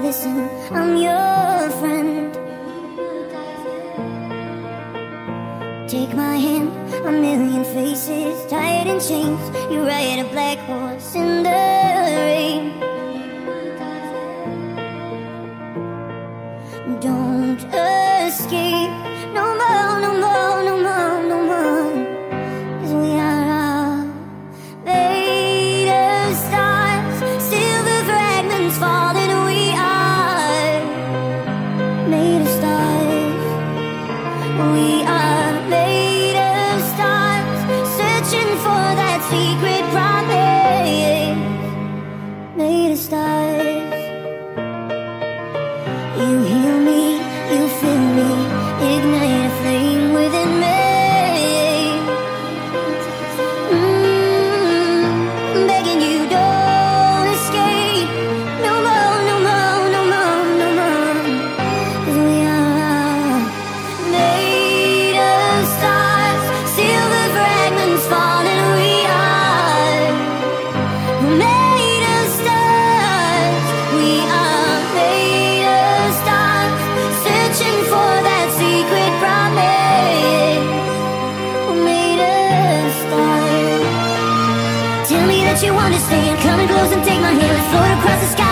listen, I'm your friend. Take my hand, a million faces tied in chains. You ride a black horse in the rain. Don't escape, no more, no more, no more, no more. 'Cause we are made of stars, silver fragments falling. We are made of stars. We are made of stars, searching for that secret promise. Made of stars. You heal me, you fill me, ignite a flame within me. Begging you, don't escape. No more, no more, no more, no more. 'Cause we are made of stars, silver fragments falling. We are made of stars. We are made of stars, searching for that secret promise. We're made of stars. Tell me that you understand. Come and close and take my hand. Let's float across the sky.